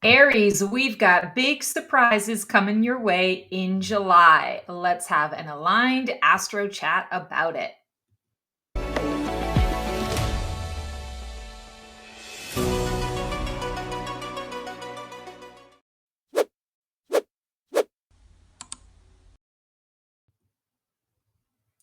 Aries, we've got big surprises coming your way in July. Let's have an aligned astro chat about it.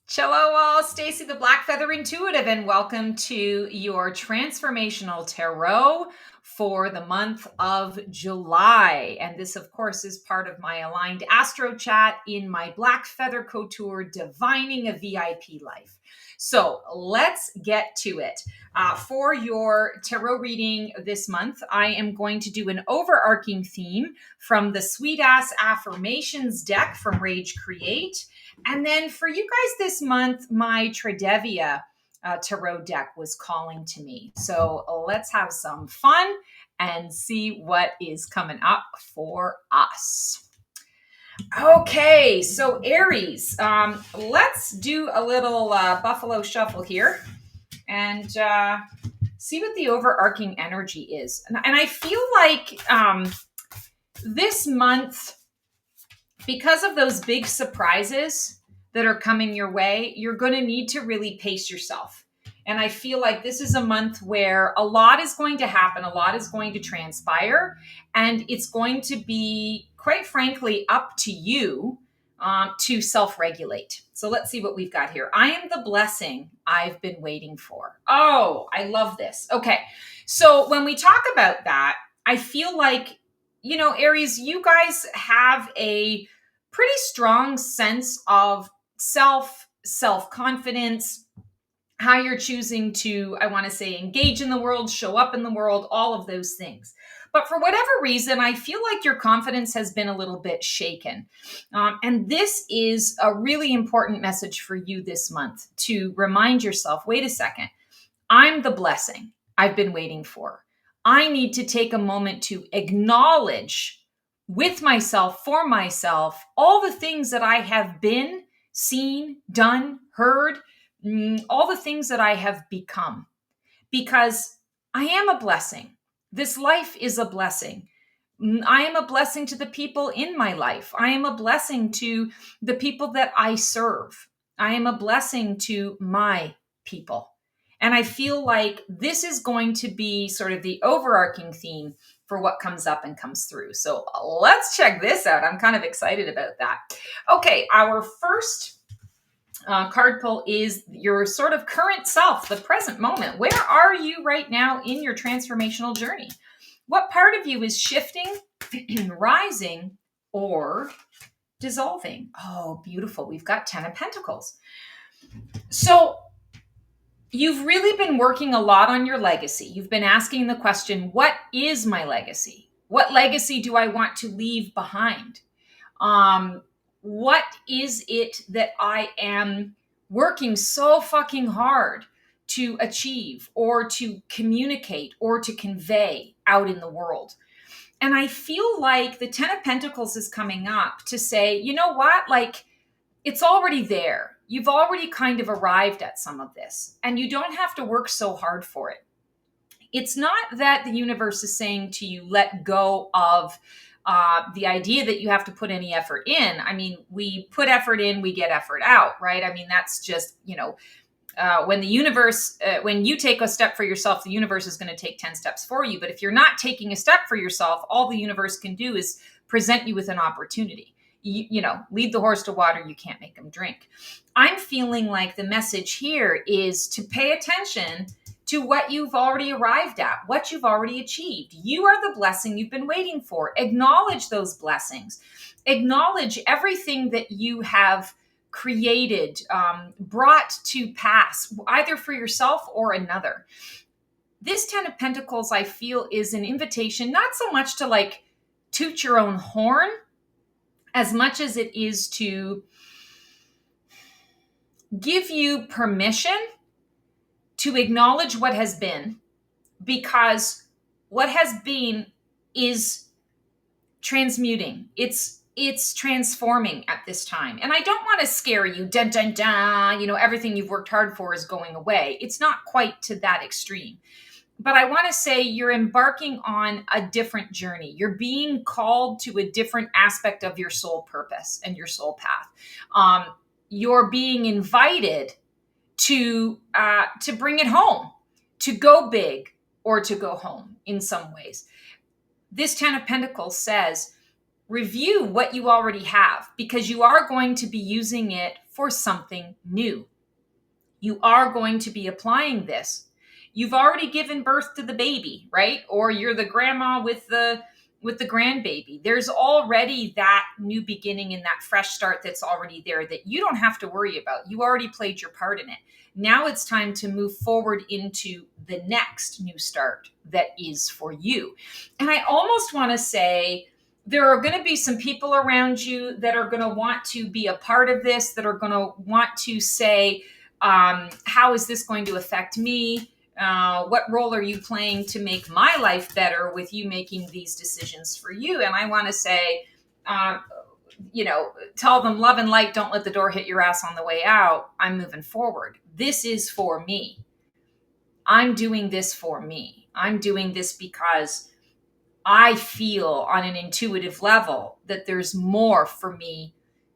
Hello all, Stacy the Black Feather Intuitive, and welcome to your Transformational Tarot for the month of July. And this, of course, is part of my aligned astro chat in my Black Feather Couture Divining a VIP Life. So let's get to it. For your tarot reading this month, I am going to do an overarching theme from the Sweet Ass Affirmations deck from Rage Create. And then for you guys this month, my Tridevia tarot deck was calling to me. So let's have some fun and see what is coming up for us. Okay, so Aries, let's do a little buffalo shuffle here and see what the overarching energy is. And I feel like this month, because of those big surprises that are coming your way, you're going to need to really pace yourself. And I feel like this is a month where a lot is going to happen, a lot is going to transpire, and it's going to be, quite frankly, up to you to self-regulate. So let's see what we've got here. I am the blessing I've been waiting for. Oh, I love this. Okay, so when we talk about that, I feel like, you know, Aries, you guys have a pretty strong sense of self-confidence, how you're choosing to, I want to say, engage in the world, show up in the world, all of those things. But for whatever reason, I feel like your confidence has been a little bit shaken. And this is a really important message for you this month to remind yourself, wait a second, I'm the blessing I've been waiting for. I need to take a moment to acknowledge with myself, for myself, all the things that I have been, seen, done, heard, all the things that I have become. Because I am a blessing. This life is a blessing. I am a blessing to the people in my life. I am a blessing to the people that I serve. I am a blessing to my people. And I feel like this is going to be sort of the overarching theme for what comes up and comes through. So let's check this out. I'm kind of excited about that. Okay, our first card pull is your sort of current self, the present moment. Where are you right now in your transformational journey? What part of you is shifting, rising, or dissolving? Oh, beautiful. We've got 10 of Pentacles. So you've really been working a lot on your legacy. You've been asking the question, what is my legacy? What legacy do I want to leave behind? What is it that I am working so fucking hard to achieve or to communicate or to convey out in the world? And I feel like the 10 of Pentacles is coming up to say, you know what? Like, it's already there. You've already kind of arrived at some of this, and you don't have to work so hard for it. It's not that the universe is saying to you, let go of the idea that you have to put any effort in. I mean, we put effort in, we get effort out, right? I mean, that's just, you know, when the universe, when you take a step for yourself, the universe is going to take 10 steps for you. But if you're not taking a step for yourself, all the universe can do is present you with an opportunity. You know, lead the horse to water, you can't make him drink. I'm feeling like the message here is to pay attention to what you've already arrived at, what you've already achieved. You are the blessing you've been waiting for. Acknowledge those blessings. Acknowledge everything that you have created, brought to pass, either for yourself or another. This 10 of Pentacles, I feel, is an invitation, not so much to like toot your own horn, as much as it is to give you permission to acknowledge what has been, because what has been is transmuting. It's transforming at this time. And I don't want to scare you, dun, dun, dun, you know, everything you've worked hard for is going away. It's not quite to that extreme. but I want to say you're embarking on a different journey. You're being called to a different aspect of your soul purpose and your soul path. You're being invited to bring it home, to go big or to go home in some ways. This 10 of Pentacles says, review what you already have, because you are going to be using it for something new. You are going to be applying this. You've already given birth to the baby, right? Or you're the grandma with the grandbaby. There's already that new beginning and that fresh start that's already there that you don't have to worry about. You already played your part in it. Now it's time to move forward into the next new start that is for you. And I almost want to say, there are going to be some people around you that are going to want to be a part of this, that are going to want to say, how is this going to affect me? What role are you playing to make my life better with you making these decisions for you? And I want to say, tell them love and light, don't let the door hit your ass on the way out. I'm moving forward. This is for me. I'm doing this for me. I'm doing this because I feel on an intuitive level that there's more for me,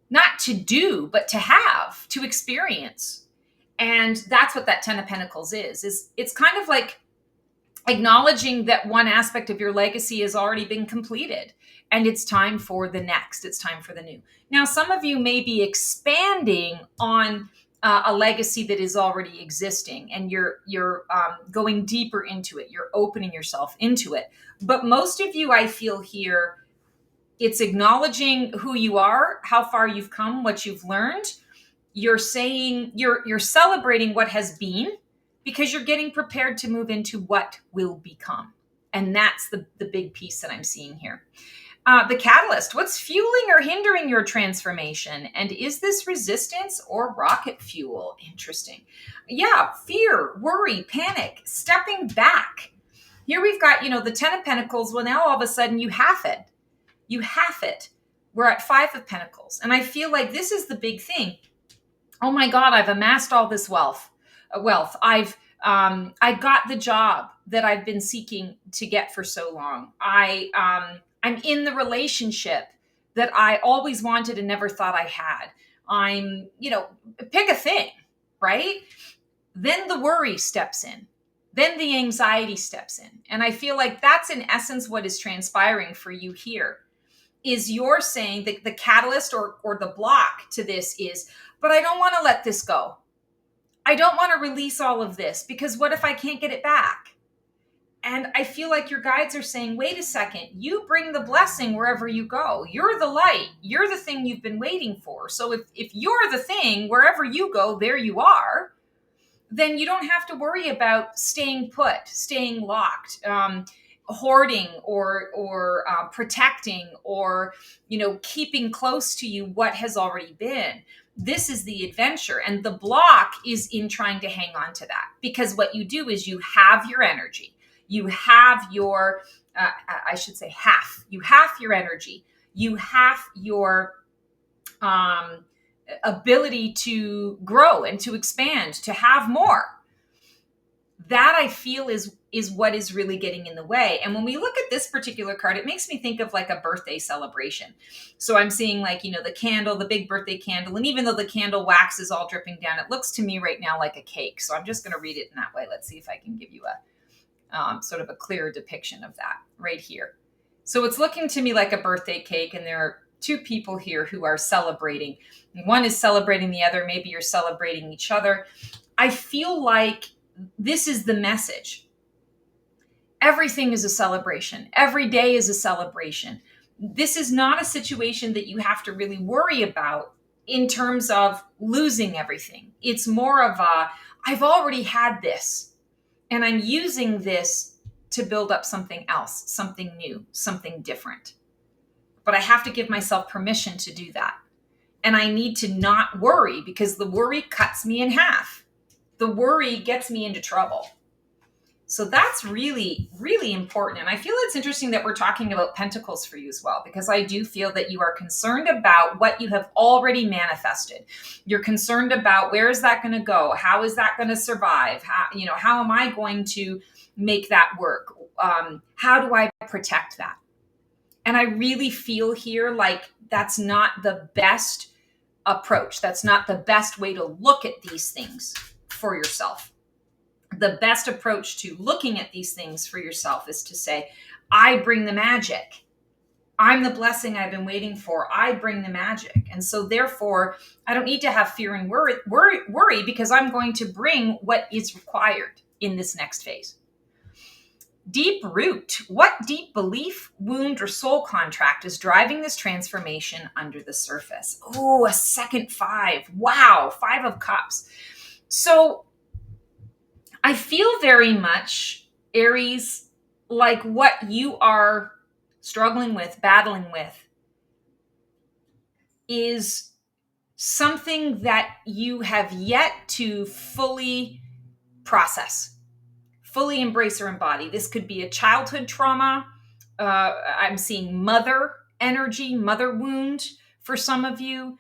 not to do, but to have, to experience. And that's what that 10 of Pentacles is it's kind of like acknowledging that one aspect of your legacy has already been completed and it's time for the next. It's time for the new. Now, some of you may be expanding on a legacy that is already existing, and you're going deeper into it. You're opening yourself into it. But most of you, I feel here, it's acknowledging who you are, how far you've come, what you've learned. You're saying you're celebrating what has been, because you're getting prepared to move into what will become. And that's the big piece that I'm seeing here. The catalyst, what's fueling or hindering your transformation? And is this resistance or rocket fuel? Interesting. Yeah, fear, worry, panic, stepping back. Here we've got, the 10 of Pentacles. Well, now all of a sudden you have it. You have it. We're at 5 of Pentacles. And I feel like this is the big thing. Oh my God, I've amassed all this wealth. I got the job that I've been seeking to get for so long. I'm in the relationship that I always wanted and never thought I had. Pick a thing, right? Then the worry steps in. Then the anxiety steps in. And I feel like that's in essence what is transpiring for you here. Is you're saying that the catalyst or the block to this is, but I don't want to let this go. I don't want to release all of this, because what if I can't get it back? And I feel like your guides are saying, wait a second, you bring the blessing wherever you go. You're the light. You're the thing you've been waiting for. So if you're the thing, wherever you go, there you are, then you don't have to worry about staying put, staying locked, hoarding or protecting or, keeping close to you what has already been. This is the adventure. And the block is in trying to hang on to that, because what you do is you have your energy. You have your, you have your energy. You have your ability to grow and to expand, to have more. That I feel is what is really getting in the way. And when we look at this particular card, it makes me think of like a birthday celebration. So I'm seeing the candle, the big birthday candle. And even though the candle wax is all dripping down, it looks to me right now like a cake. So I'm just going to read it in that way. Let's see if I can give you a sort of a clearer depiction of that right here. So it's looking to me like a birthday cake, and there are two people here who are celebrating. One is celebrating the other. Maybe you're celebrating each other. I feel like this is the message. Everything is a celebration. Every day is a celebration. This is not a situation that you have to really worry about in terms of losing everything. It's more of I've already had this, and I'm using this to build up something else, something new, something different. But I have to give myself permission to do that. And I need to not worry, because the worry cuts me in half. The worry gets me into trouble. So that's really, really important. And I feel it's interesting that we're talking about pentacles for you as well, because I do feel that you are concerned about what you have already manifested. You're concerned about where is that going to go? How is that going to survive? How am I going to make that work? How do I protect that? And I really feel here like that's not the best approach. That's not the best way to look at these things for yourself. The best approach to looking at these things for yourself is to say, I bring the magic. I'm the blessing I've been waiting for. I bring the magic. And so therefore, I don't need to have fear and worry because I'm going to bring what is required in this next phase. Deep root. What deep belief, wound, or soul contract is driving this transformation under the surface? Oh, a second 5. Wow, 5 of Cups. So I feel very much, Aries, like what you are struggling with, battling with, is something that you have yet to fully process, fully embrace or embody. This could be a childhood trauma. I'm seeing mother energy, mother wound for some of you.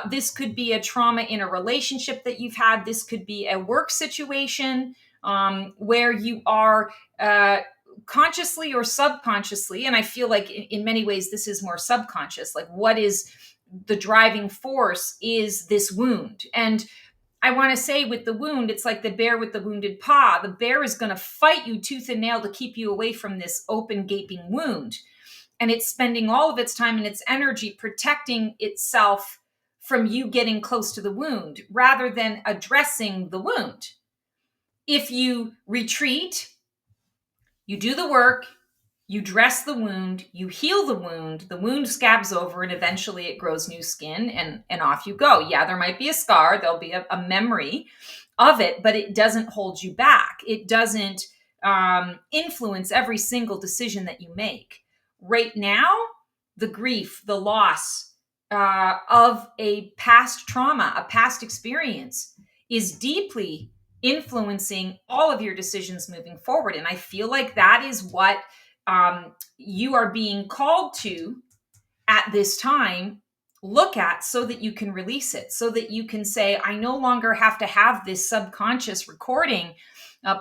This could be a trauma in a relationship that you've had. This could be a work situation where you are consciously or subconsciously, and I feel like in many ways this is more subconscious, like what is the driving force is this wound. And I want to say with the wound, it's like the bear with the wounded paw. The bear is going to fight you tooth and nail to keep you away from this open, gaping wound. And it's spending all of its time and its energy protecting itself from you getting close to the wound rather than addressing the wound. If you retreat, you do the work, you dress the wound, you heal the wound scabs over, and eventually it grows new skin and off you go. Yeah, there might be a scar, there'll be a memory of it, but it doesn't hold you back. It doesn't influence every single decision that you make. Right now, the grief, the loss of a past trauma, a past experience is deeply influencing all of your decisions moving forward. And I feel like that is what you are being called to at this time look at so that you can release it, so that you can say, I no longer have to have this subconscious recording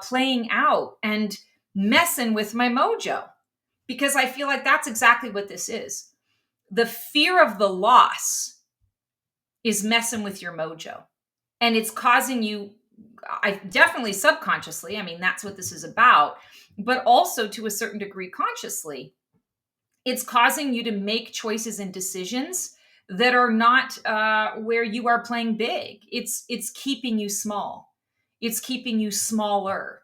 playing out and messing with my mojo, because I feel like that's exactly what this is. The fear of the loss is messing with your mojo, and it's causing you, I definitely subconsciously, I mean, that's what this is about, but also to a certain degree consciously, it's causing you to make choices and decisions that are not where you are playing big. It's keeping you small. It's keeping you smaller.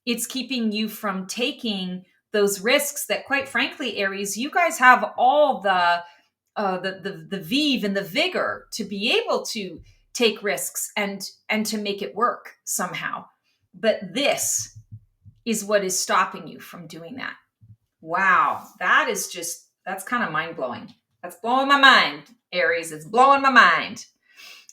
It's keeping you from taking those risks that, quite frankly, Aries, you guys have all the vive and the vigor to be able to take risks and to make it work somehow. But this is what is stopping you from doing that. Wow, that's kind of mind-blowing. That's blowing my mind, Aries. It's blowing my mind.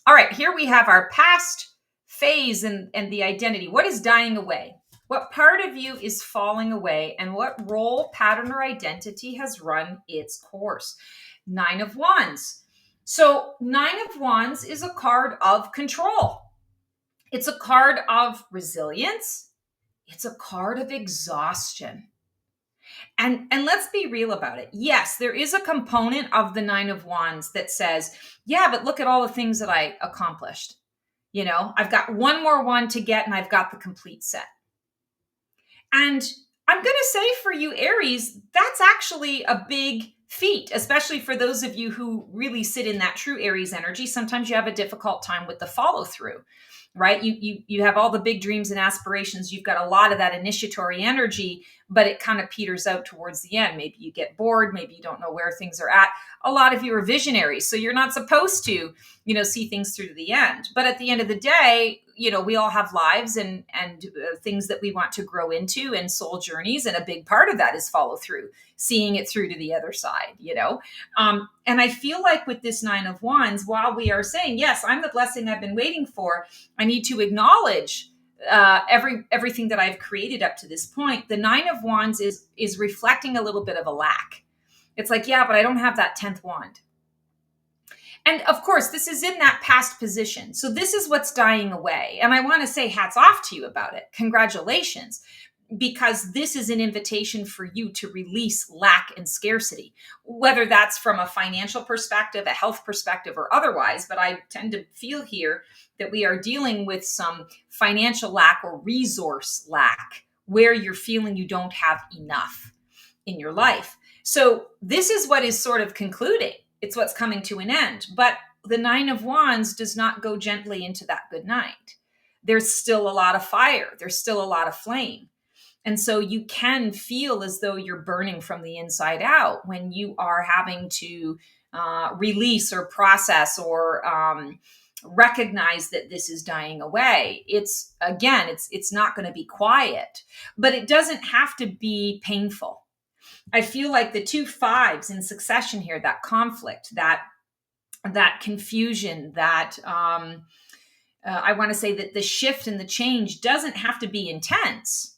All right, here we have our past phase and the identity. What is dying away? What part of you is falling away, and what role, pattern, or identity has run its course? 9 of Wands. So 9 of Wands is a card of control. It's a card of resilience. It's a card of exhaustion. And let's be real about it. Yes, there is a component of the 9 of Wands that says, yeah, but look at all the things that I accomplished. You know, I've got one more one to get and I've got the complete set. And I'm going to say for you, Aries, that's actually a big feat, especially for those of you who really sit in that true Aries energy. Sometimes you have a difficult time with the follow through, right? You have all the big dreams and aspirations. You've got a lot of that initiatory energy, but it kind of peters out towards the end. Maybe you get bored. Maybe you don't know where things are at. A lot of you are visionaries, so you're not supposed to, see things through to the end. But at the end of the day, we all have lives and things that we want to grow into and soul journeys. And a big part of that is follow through, seeing it through to the other side, And I feel like with this 9 of Wands, while we are saying, yes, I'm the blessing I've been waiting for, I need to acknowledge everything that I've created up to this point, the Nine of Wands is reflecting a little bit of a lack. It's like, yeah, but I don't have that 10th wand. And of course, this is in that past position. So this is what's dying away. And I want to say hats off to you about it. Congratulations. Because this is an invitation for you to release lack and scarcity, whether that's from a financial perspective, a health perspective, or otherwise. But I tend to feel here that we are dealing with some financial lack or resource lack where you're feeling you don't have enough in your life. So this is what is sort of concluding. It's what's coming to an end. But the Nine of Wands does not go gently into that good night. There's still a lot of fire. There's still a lot of flame. And so you can feel as though you're burning from the inside out when you are having to release or process or recognize that this is dying away. It's not going to be quiet, but it doesn't have to be painful. I feel like the 2 5s in succession here, that conflict, that confusion, that I want to say that the shift and the change doesn't have to be intense.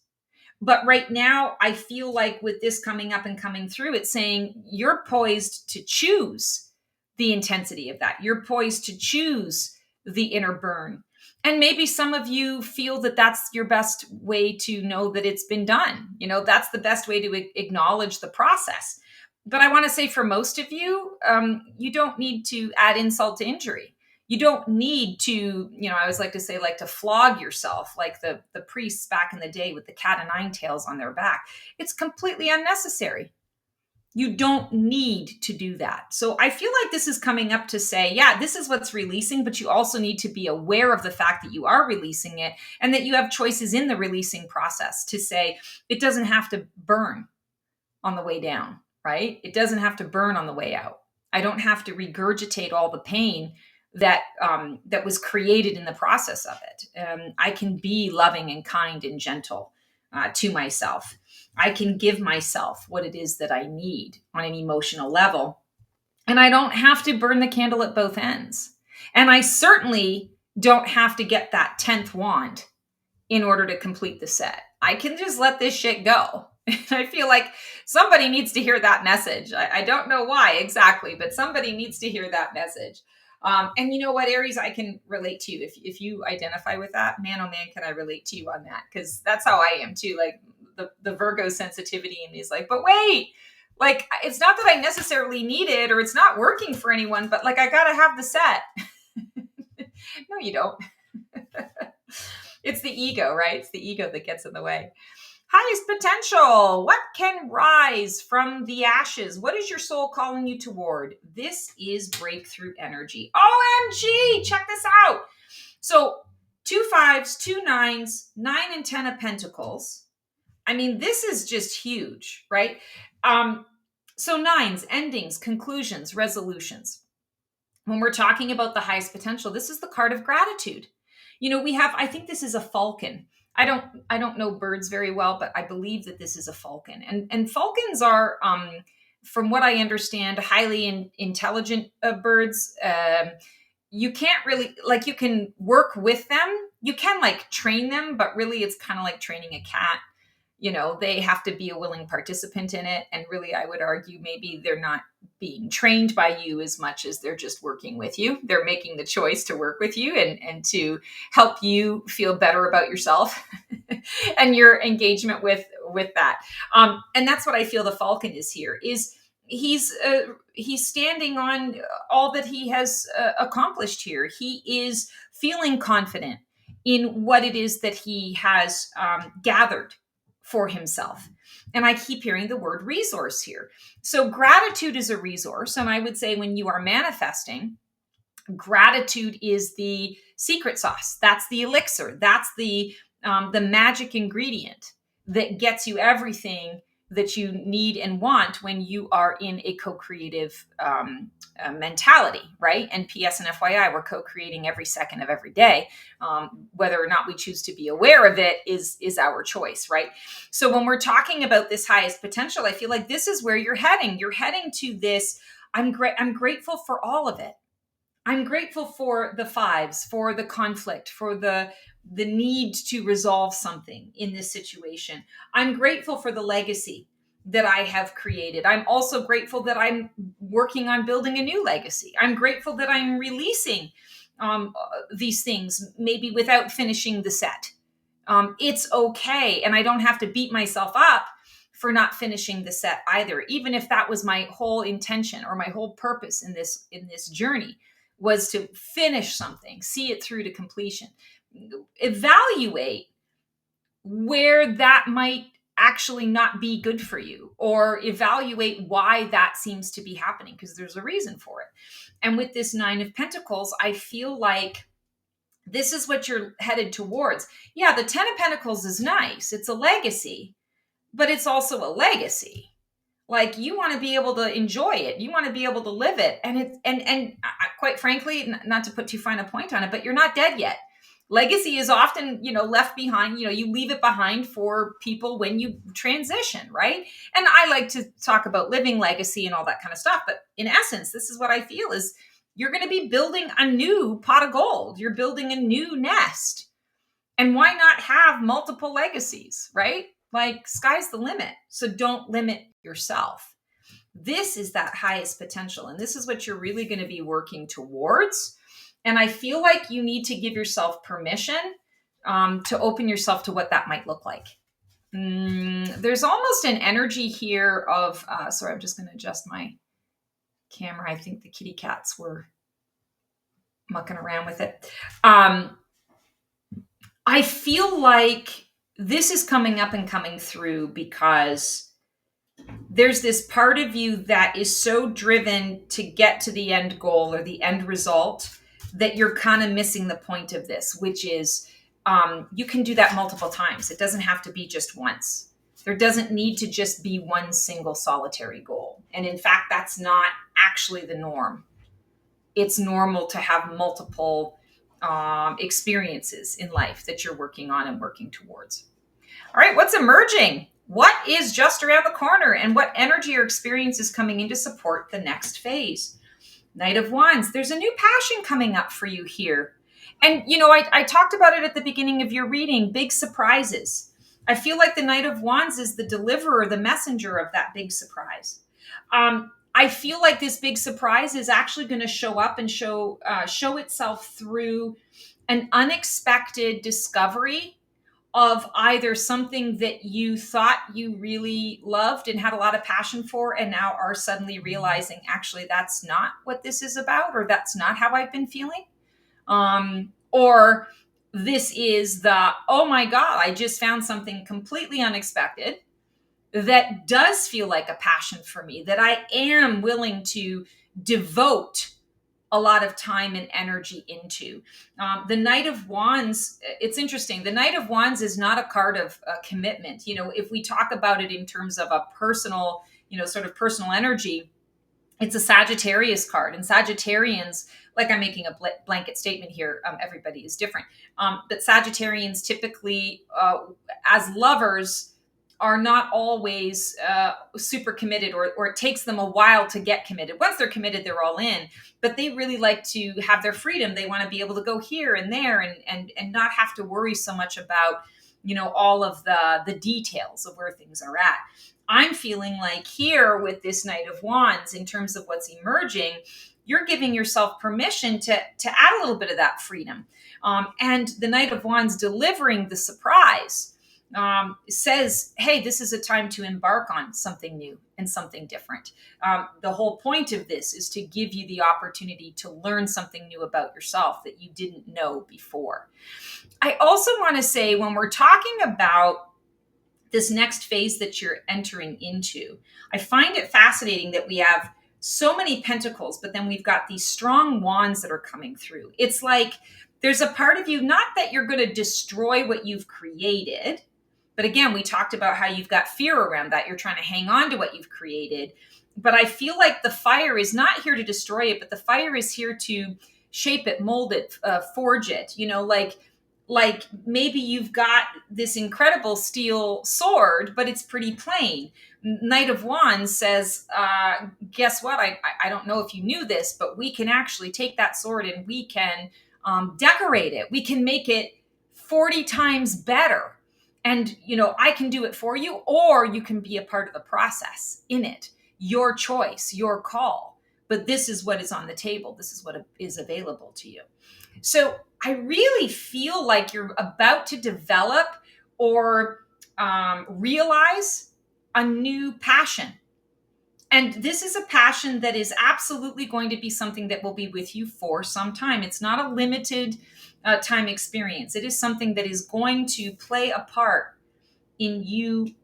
But right now, I feel like with this coming up and coming through, it's saying you're poised to choose the intensity of that. You're poised to choose the inner burn. And maybe some of you feel that that's your best way to know that it's been done. You know, that's the best way to acknowledge the process. But I want to say for most of you, you don't need to add insult to injury. You don't need to, I always like to say, like to flog yourself like the priests back in the day with the cat o' nine tails on their back. It's completely unnecessary. You don't need to do that. So I feel like this is coming up to say, yeah, this is what's releasing, but you also need to be aware of the fact that you are releasing it and that you have choices in the releasing process to say it doesn't have to burn on the way down, right? It doesn't have to burn on the way out. I don't have to regurgitate all the pain that was created in the process of it. I can be loving and kind and gentle to myself. I can give myself what it is that I need on an emotional level. And I don't have to burn the candle at both ends. And I certainly don't have to get that 10th wand in order to complete the set. I can just let this shit go. I feel like somebody needs to hear that message. I don't know why exactly, but somebody needs to hear that message. And you know what, Aries, I can relate to you. If you identify with that, man, oh man, can I relate to you on that? Because that's how I am too. Like the Virgo sensitivity in me is like, but wait, like, it's not that I necessarily need it or it's not working for anyone, but like, I got to have the set. No, you don't. It's the ego, right? It's the ego that gets in the way. Highest potential. What can rise from the ashes? What is your soul calling you toward? This is breakthrough energy. OMG, check this out. So 2 5s, 2 9s, 9 and 10 of pentacles. I mean, this is just huge, right? So 9s, endings, conclusions, resolutions. When we're talking about the highest potential, this is the card of gratitude. I think this is a falcon. I don't know birds very well, but I believe that this is a falcon. And falcons are, from what I understand, highly intelligent birds. You can't really, like, you can work with them. You can like train them, but really it's kind of like training a cat. They have to be a willing participant in it. And really, I would argue maybe they're not being trained by you as much as they're just working with you. They're making the choice to work with you and to help you feel better about yourself and your engagement with that. And that's what I feel the falcon is here, is he's standing on all that he has accomplished here. He is feeling confident in what it is that he has gathered for himself. And I keep hearing the word resource here. So gratitude is a resource. And I would say when you are manifesting, gratitude is the secret sauce. That's the elixir. That's the magic ingredient that gets you everything that you need and want when you are in a co-creative mentality, right? And PS and FYI, we're co-creating every second of every day. Whether or not we choose to be aware of it is our choice, right? So when we're talking about this highest potential, I feel like this is where you're heading. You're heading to this. I'm grateful for all of it. I'm grateful for the fives, for the conflict, for the need to resolve something in this situation. I'm grateful for the legacy that I have created. I'm also grateful that I'm working on building a new legacy. I'm grateful that I'm releasing these things, maybe without finishing the set. It's okay, and I don't have to beat myself up for not finishing the set either, even if that was my whole intention or my whole purpose in this journey, was to finish something, see it through to completion. Evaluate where that might actually not be good for you, or evaluate why that seems to be happening, because there's a reason for it. And with this Nine of Pentacles, I feel like this is what you're headed towards. Yeah, the Ten of Pentacles is nice. It's a legacy, but it's also a legacy. Like, you want to be able to enjoy it. You want to be able to live it. And quite frankly, not to put too fine a point on it, but you're not dead yet. Legacy is often, left behind. You leave it behind for people when you transition, right? And I like to talk about living legacy and all that kind of stuff. But in essence, this is what I feel is you're going to be building a new pot of gold. You're building a new nest. And why not have multiple legacies, right? Like, sky's the limit. So don't limit yourself. This is that highest potential. And this is what you're really going to be working towards. And I feel like you need to give yourself permission to open yourself to what that might look like. There's almost an energy here of, sorry, I'm just going to adjust my camera. I think the kitty cats were mucking around with it. I feel like this is coming up and coming through because there's this part of you that is so driven to get to the end goal or the end result that you're kind of missing the point of this, which is you can do that multiple times. It doesn't have to be just once. There doesn't need to just be one single solitary goal. And in fact, that's not actually the norm. It's normal to have multiple experiences in life that you're working on and working towards. All right, what's emerging? What is just around the corner, and what energy or experience is coming in to support the next phase? Knight of Wands, there's a new passion coming up for you here. And, I talked about it at the beginning of your reading, big surprises. I feel like the Knight of Wands is the deliverer, the messenger of that big surprise. I feel like this big surprise is actually going to show up and show itself through an unexpected discovery of either something that you thought you really loved and had a lot of passion for, and now are suddenly realizing, actually, that's not what this is about, or that's not how I've been feeling. Or this is oh my God, I just found something completely unexpected that does feel like a passion for me, that I am willing to devote a lot of time and energy into. The Knight of Wands, it's interesting. The Knight of Wands is not a card of commitment. If we talk about it in terms of a personal, sort of personal energy, it's a Sagittarius card. And Sagittarians, like, I'm making a blanket statement here, everybody is different. But Sagittarians typically, as lovers, are not always super committed, or it takes them a while to get committed. Once they're committed, they're all in. But they really like to have their freedom. They want to be able to go here and there and not have to worry so much about, all of the details of where things are at. I'm feeling like here with this Knight of Wands, in terms of what's emerging, you're giving yourself permission to add a little bit of that freedom. And the Knight of Wands delivering the surprise says, hey, this is a time to embark on something new and something different. The whole point of this is to give you the opportunity to learn something new about yourself that you didn't know before. I also want to say, when we're talking about this next phase that you're entering into, I find it fascinating that we have so many pentacles, but then we've got these strong wands that are coming through. It's like there's a part of you, not that you're going to destroy what you've created, but again, we talked about how you've got fear around that. You're trying to hang on to what you've created. But I feel like the fire is not here to destroy it, but the fire is here to shape it, mold it, forge it, Like maybe you've got this incredible steel sword, but it's pretty plain. Knight of Wands says, guess what? I don't know if you knew this, but we can actually take that sword and we can decorate it. We can make it 40 times better. And, I can do it for you, or you can be a part of the process in it. Your choice, your call. But this is what is on the table. This is what is available to you. So I really feel like you're about to develop or realize a new passion. And this is a passion that is absolutely going to be something that will be with you for some time. It's not a limited time experience. It is something that is going to play a part in you,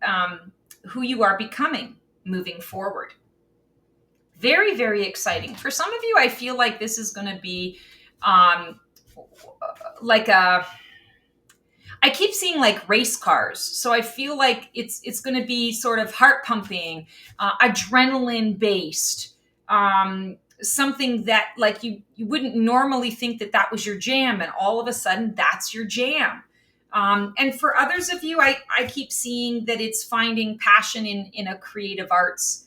who you are becoming moving forward. Very, very exciting. For some of you, I feel like this is going to be I keep seeing like race cars. So I feel like it's going to be sort of heart pumping, adrenaline based, something that like you wouldn't normally think that was your jam. And all of a sudden that's your jam. And for others of you, I keep seeing that it's finding passion in a creative arts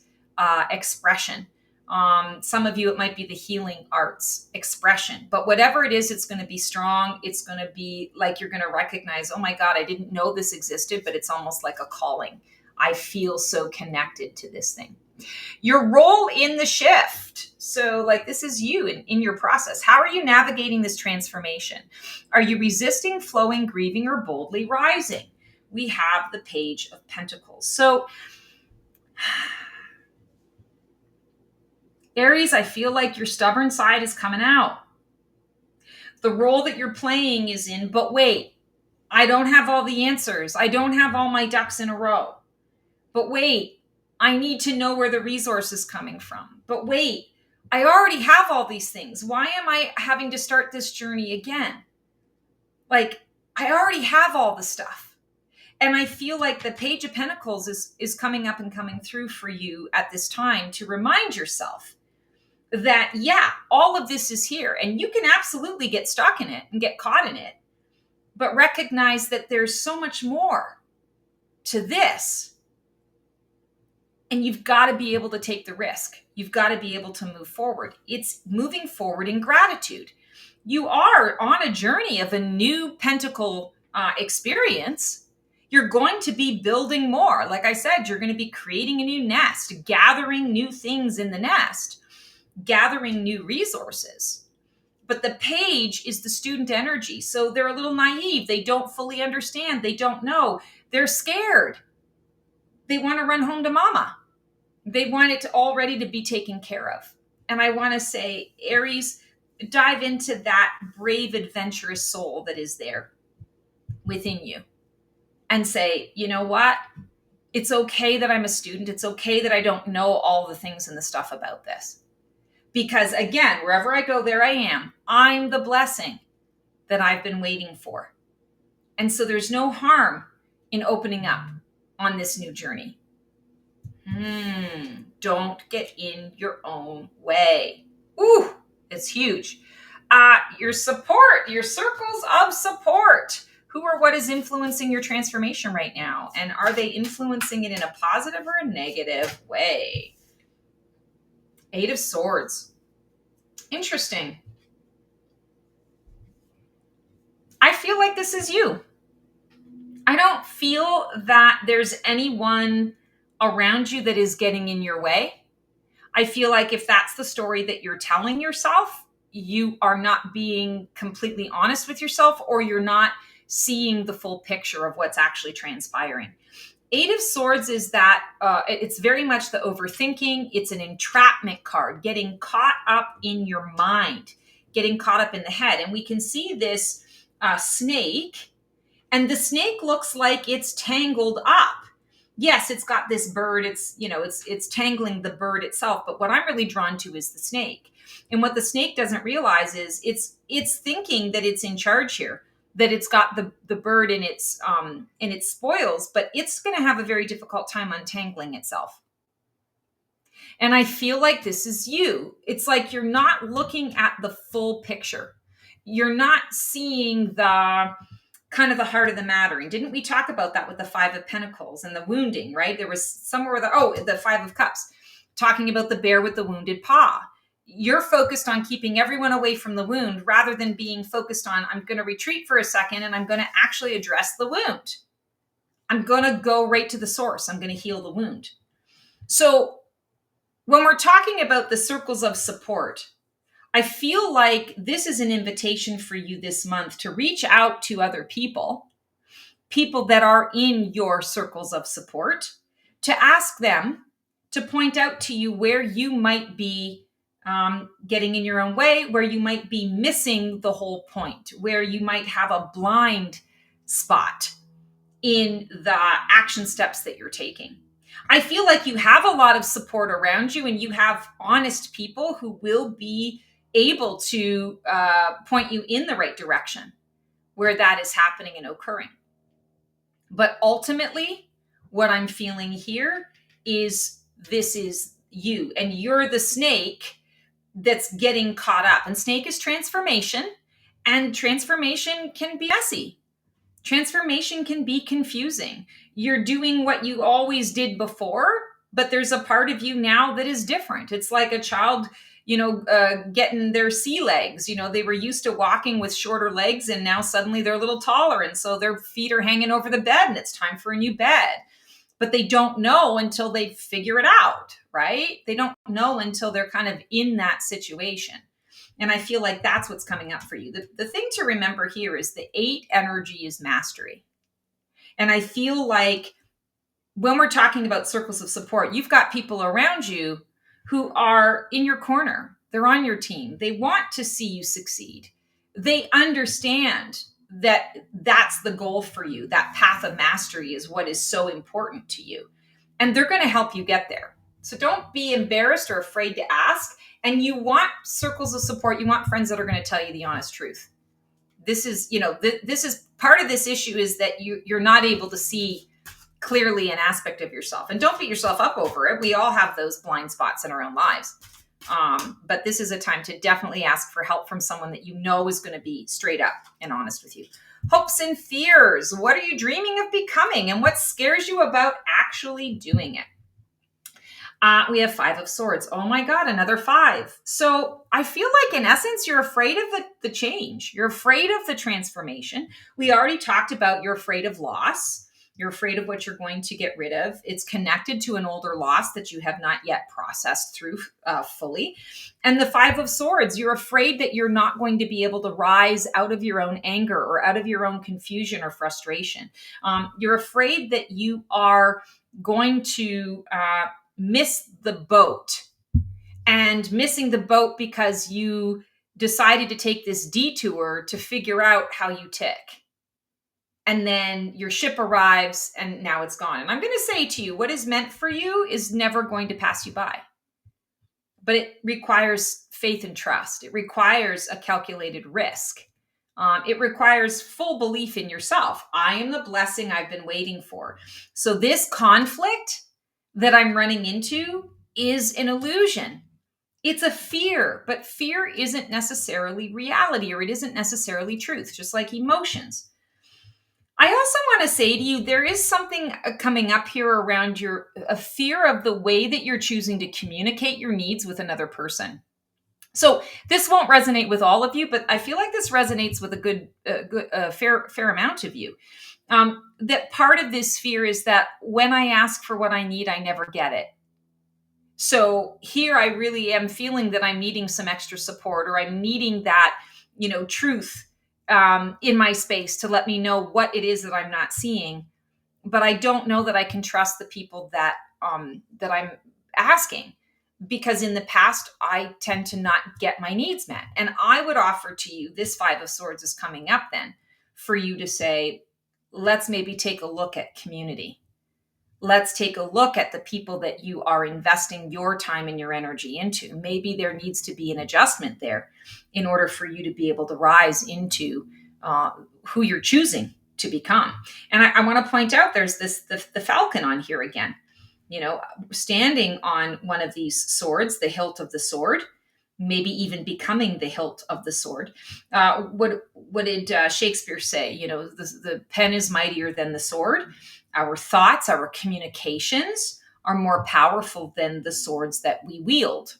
expression. Some of you, it might be the healing arts expression, but whatever it is, it's going to be strong. It's going to be like, you're going to recognize, oh my God, I didn't know this existed, but it's almost like a calling. I feel so connected to this thing. Your role in the shift. So like, this is you in your process. How are you navigating this transformation? Are you resisting, flowing, grieving, or boldly rising? We have the Page of Pentacles. So Aries, I feel like your stubborn side is coming out. The role that you're playing is in, but wait, I don't have all the answers. I don't have all my ducks in a row. But wait, I need to know where the resource is coming from. But wait, I already have all these things. Why am I having to start this journey again? Like, I already have all the stuff. And I feel like the Page of Pentacles is coming up and coming through for you at this time to remind yourself that, yeah, all of this is here and you can absolutely get stuck in it and get caught in it, but recognize that there's so much more to this. And you've got to be able to take the risk. You've got to be able to move forward. It's moving forward in gratitude. You are on a journey of a new pentacle experience. You're going to be building more. Like I said, you're going to be creating a new nest, gathering new things in the nest, gathering new resources. But the page is the student energy. So they're a little naive. They don't fully understand. They don't know. They're scared. They want to run home to mama. They want it already to be taken care of. And I want to say, Aries, dive into that brave, adventurous soul that is there within you and say, you know what? It's okay that I'm a student. It's okay that I don't know all the things and the stuff about this. Because again, wherever I go, there I am. I'm the blessing that I've been waiting for. And so there's no harm in opening up on this new journey. Don't get in your own way. Ooh, it's huge. Your support, your circles of support. Who or what is influencing your transformation right now? And are they influencing it in a positive or a negative way? 8 of Swords. Interesting. I feel like this is you. I don't feel that there's anyone around you that is getting in your way. I feel like if that's the story that you're telling yourself, you are not being completely honest with yourself, or you're not seeing the full picture of what's actually transpiring. 8 of Swords is that it's very much the overthinking. It's an entrapment card, getting caught up in your mind, getting caught up in the head. And we can see this snake, and the snake looks like it's tangled up. Yes, it's got this bird. It's tangling the bird itself. But what I'm really drawn to is the snake. And what the snake doesn't realize is it's thinking that it's in charge here, that it's got the bird in its spoils, but it's going to have a very difficult time untangling itself. And I feel like this is you. It's like you're not looking at the full picture. You're not seeing the kind of the heart of the matter. And didn't we talk about that with the Five of Pentacles and the wounding, right? There was somewhere the Five of Cups, talking about the bear with the wounded paw. You're focused on keeping everyone away from the wound rather than being focused on, I'm going to retreat for a second and I'm going to actually address the wound. I'm going to go right to the source. I'm going to heal the wound. So when we're talking about the circles of support, I feel like this is an invitation for you this month to reach out to other people that are in your circles of support, to ask them to point out to you where you might be getting in your own way, where you might be missing the whole point, where you might have a blind spot in the action steps that you're taking. I feel like you have a lot of support around you, and you have honest people who will be able to point you in the right direction where that is happening and occurring. But ultimately, what I'm feeling here is this is you, and you're the snake that's getting caught up. And snake is transformation, and transformation can be messy. Transformation can be confusing. You're doing what you always did before, but there's a part of you now that is different. It's like a child, getting their sea legs. They were used to walking with shorter legs, and now suddenly they're a little taller. And so their feet are hanging over the bed, and it's time for a new bed. But they don't know until they figure it out, right? They don't know until they're kind of in that situation. And I feel like that's what's coming up for you. The thing to remember here is the 8 energy is mastery. And I feel like when we're talking about circles of support, you've got people around you who are in your corner. They're on your team. They want to see you succeed. They understand that that's the goal for you. That path of mastery is what is so important to you. And they're going to help you get there. So don't be embarrassed or afraid to ask. And you want circles of support. You want friends that are going to tell you the honest truth. This is, this is part of this issue, is that you're not able to see clearly an aspect of yourself. And don't beat yourself up over it. We all have those blind spots in our own lives. But this is a time to definitely ask for help from someone that you know is going to be straight up and honest with you. Hopes and fears. What are you dreaming of becoming? And what scares you about actually doing it? We have 5 of Swords. Oh my God, another 5. So I feel like in essence, you're afraid of the change. You're afraid of the transformation. We already talked about you're afraid of loss. You're afraid of what you're going to get rid of. It's connected to an older loss that you have not yet processed through fully. And the 5 of Swords, you're afraid that you're not going to be able to rise out of your own anger or out of your own confusion or frustration. You're afraid that you are going to miss the boat, and missing the boat because you decided to take this detour to figure out how you tick. And then your ship arrives and now it's gone. And I'm going to say to you, what is meant for you is never going to pass you by. But it requires faith and trust. It requires a calculated risk. It requires full belief in yourself. I am the blessing I've been waiting for. So this conflict that I'm running into is an illusion. It's a fear, but fear isn't necessarily reality, or it isn't necessarily truth, just like emotions. I also want to say to you, there is something coming up here around a fear of the way that you're choosing to communicate your needs with another person. So this won't resonate with all of you, but I feel like this resonates with a fair amount of you. That part of this fear is that when I ask for what I need, I never get it. So here I really am feeling that I'm needing some extra support, or I'm needing that, truth in my space to let me know what it is that I'm not seeing. But I don't know that I can trust the people that I'm asking, because in the past, I tend to not get my needs met. And I would offer to you, this 5 of Swords is coming up then, for you to say, let's maybe take a look at community. Let's take a look at the people that you are investing your time and your energy into. Maybe there needs to be an adjustment there in order for you to be able to rise into who you're choosing to become. And I want to point out, there's the falcon on here again, standing on one of these swords, the hilt of the sword. maybe even becoming the hilt of the sword. What did Shakespeare say? The pen is mightier than the sword. Our thoughts, our communications are more powerful than the swords that we wield,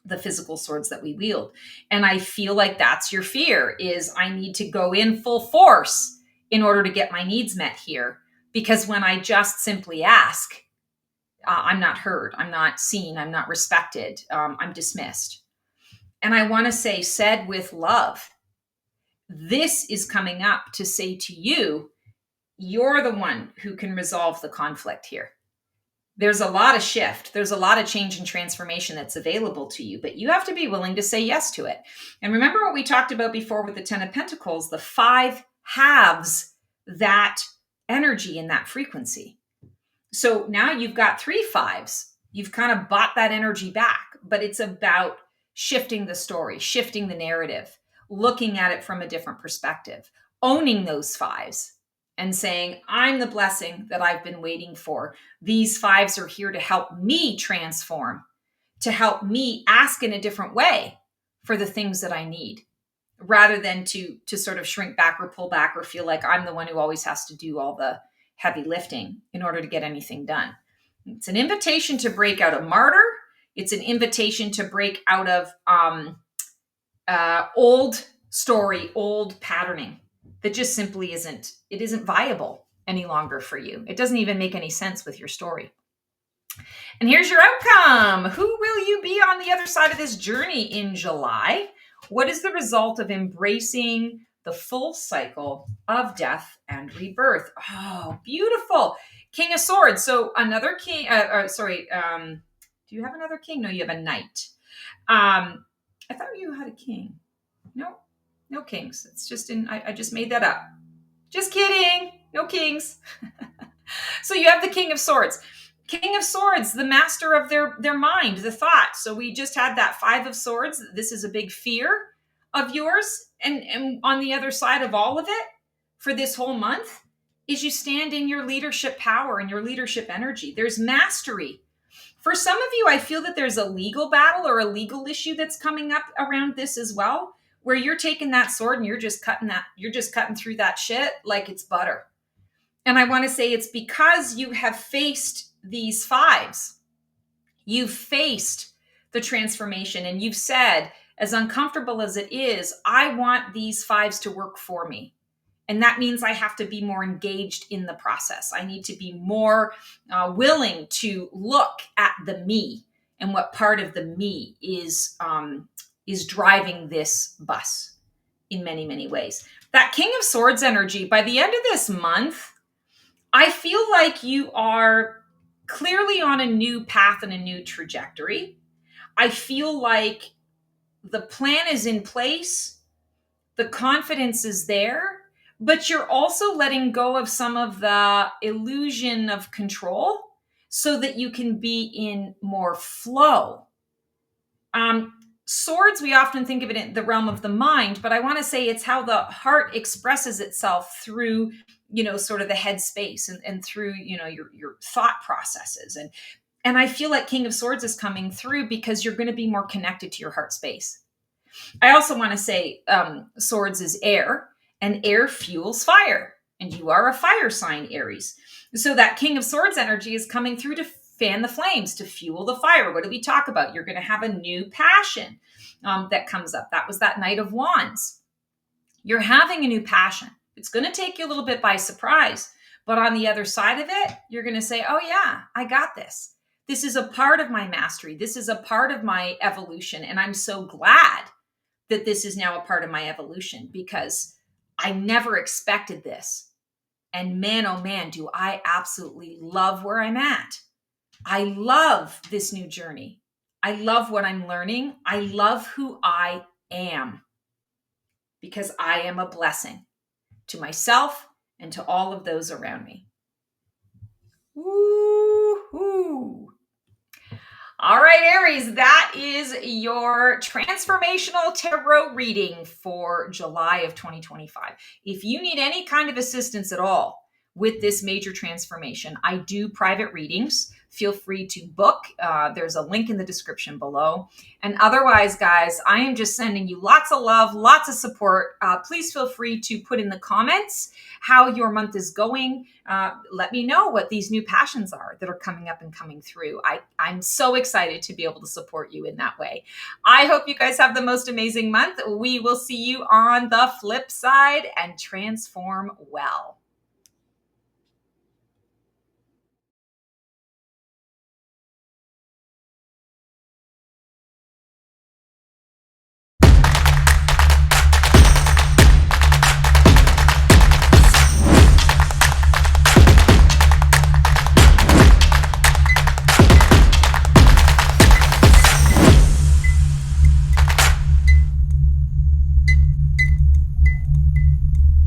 the physical swords that we wield. And I feel like that's your fear, is I need to go in full force in order to get my needs met here. Because when I just simply ask, I'm not heard, I'm not seen, I'm not respected, I'm dismissed. And I want to say, said with love, this is coming up to say to you, you're the one who can resolve the conflict here. There's a lot of shift. There's a lot of change and transformation that's available to you, but you have to be willing to say yes to it. And remember what we talked about before with the 10 of Pentacles, the 5 halves that energy and that frequency. So now you've got 3 5s. You've kind of bought that energy back, but it's about shifting the story, shifting the narrative, looking at it from a different perspective, owning those 5s and saying, I'm the blessing that I've been waiting for. These 5s are here to help me transform, to help me ask in a different way for the things that I need, rather than to sort of shrink back or pull back or feel like I'm the one who always has to do all the heavy lifting in order to get anything done. It's an invitation to break out of martyr. It's an invitation to break out of old story, old patterning that just simply isn't viable any longer for you. It doesn't even make any sense with your story. And here's your outcome. Who will you be on the other side of this journey in July? What is the result of embracing the full cycle of death and rebirth? Oh, beautiful. King of Swords. So another king, do you have another king? No, you have a knight. I thought you had a king. No kings. It's just I just made that up. Just kidding. No kings. So you have the King of Swords. King of Swords, the master of their mind, the thought. So we just had that 5 of Swords. This is a big fear of yours. And on the other side of all of it, for this whole month, is you stand in your leadership power and your leadership energy. There's mastery. For some of you, I feel that there's a legal battle or a legal issue that's coming up around this as well, where you're taking that sword and you're just cutting through that shit like it's butter. And I want to say it's because you have faced these 5s. You've faced the transformation and you've said, as uncomfortable as it is, I want these 5s to work for me. And that means I have to be more engaged in the process. I need to be more willing to look at the me and what part of the me is driving this bus in many, many ways. That King of Swords energy, by the end of this month, I feel like you are clearly on a new path and a new trajectory. I feel like the plan is in place. The confidence is there, but you're also letting go of some of the illusion of control so that you can be in more flow. Swords, we often think of it in the realm of the mind, but I want to say it's how the heart expresses itself through, sort of the head space and through, your thought processes. And I feel like King of Swords is coming through because you're going to be more connected to your heart space. I also want to say Swords is air, and air fuels fire. And you are a fire sign, Aries. So that King of Swords energy is coming through to fan the flames, to fuel the fire. What do we talk about? You're going to have a new passion that comes up. That was that Knight of Wands. You're having a new passion. It's going to take you a little bit by surprise. But on the other side of it, you're going to say, oh yeah, I got this. This is a part of my mastery. This is a part of my evolution. And I'm so glad that this is now a part of my evolution because I never expected this. And man, oh man, do I absolutely love where I'm at. I love this new journey. I love what I'm learning. I love who I am because I am a blessing to myself and to all of those around me. Woo-hoo. All right, Aries, that is your transformational tarot reading for July of 2025. If you need any kind of assistance at all with this major transformation. I do private readings. Feel free to book. There's a link in the description below. And otherwise, guys, I am just sending you lots of love, lots of support. Please feel free to put in the comments how your month is going. Let me know what these new passions are that are coming up and coming through. I'm so excited to be able to support you in that way. I hope you guys have the most amazing month. We will see you on the flip side, and transform well.